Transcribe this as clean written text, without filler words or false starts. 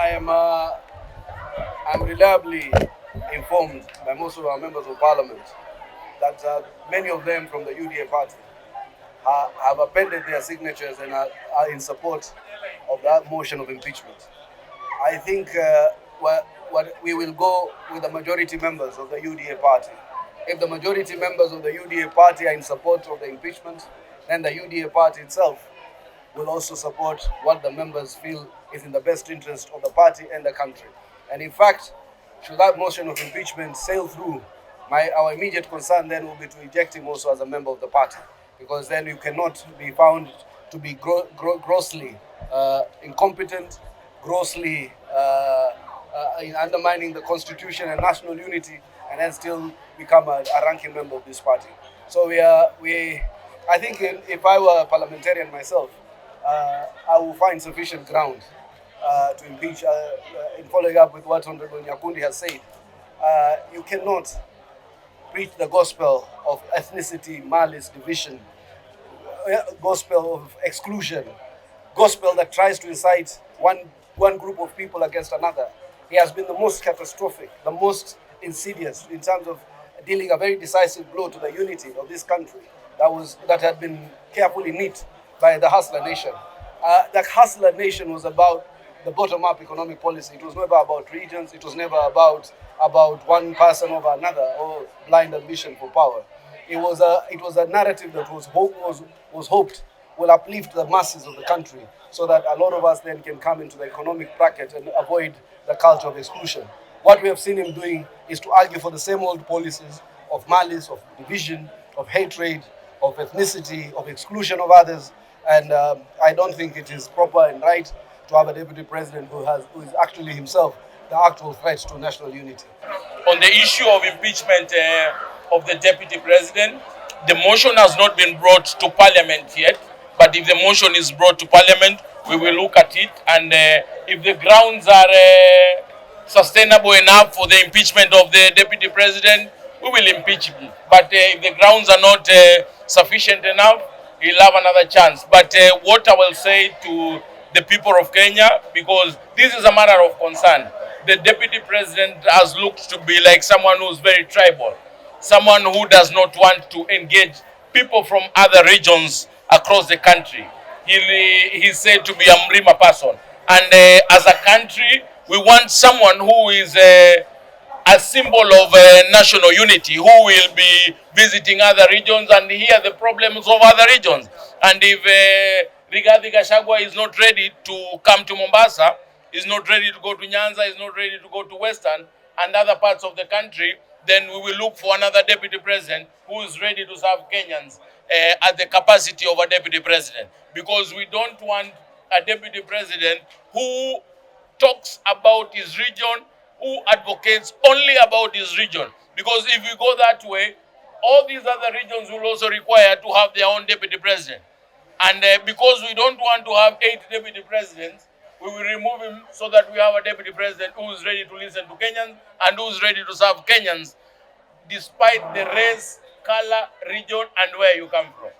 I'm reliably informed by most of our members of parliament that many of them from the UDA party have appended their signatures and are in support of that motion of impeachment. I think what we will go with the majority members of the UDA party. If the majority members of the UDA party are in support of the impeachment, then the UDA party itself will also support what the members feel is in the best interest of the party and the country. And in fact, should that motion of impeachment sail through, our immediate concern then will be to eject him also as a member of the party, because then you cannot be found to be grossly incompetent, grossly undermining the constitution and national unity, and then still become a ranking member of this party. So I think if I were a parliamentarian myself, I will find sufficient ground to impeach. In following up with what Honorable Nyakundi has said, you cannot preach the gospel of ethnicity, malice, division, gospel of exclusion, gospel that tries to incite one group of people against another. He has been the most catastrophic, the most insidious in terms of dealing a very decisive blow to the unity of this country that had been carefully knit by the Hustler Nation. The Hustler Nation was about the bottom-up economic policy. It was never about regions. It was never about one person over another or blind ambition for power. It was a narrative that was hoped will uplift the masses of the country, so that a lot of us then can come into the economic bracket and avoid the culture of exclusion. What we have seen him doing is to argue for the same old policies of malice, of division, of hatred, of ethnicity, of exclusion of others. And I don't think it is proper and right to have a deputy president who is actually himself the actual threat to national unity. On the issue of impeachment of the deputy president, the motion has not been brought to parliament yet, but if the motion is brought to parliament, we will look at it, and if the grounds are sustainable enough for the impeachment of the deputy president, we will impeach him. But if the grounds are not sufficient enough, he'll have another chance. But what I will say to the people of Kenya, because this is a matter of concern, the deputy president has looked to be like someone who's very tribal, someone who does not want to engage people from other regions across the country. He's said to be a Mrima person. And as a country, we want someone who is a symbol of national unity, who will be visiting other regions and hear the problems of other regions. And if Rigathi Gachagua is not ready to come to Mombasa, is not ready to go to Nyanza, is not ready to go to Western and other parts of the country, then we will look for another deputy president who is ready to serve Kenyans at the capacity of a deputy president. Because we don't want a deputy president who talks about his region, who advocates only about his region. Because if we go that way, all these other regions will also require to have their own deputy president. And because we don't want to have 8 deputy presidents, we will remove him so that we have a deputy president who is ready to listen to Kenyans and who is ready to serve Kenyans, despite the race, color, region, and where you come from.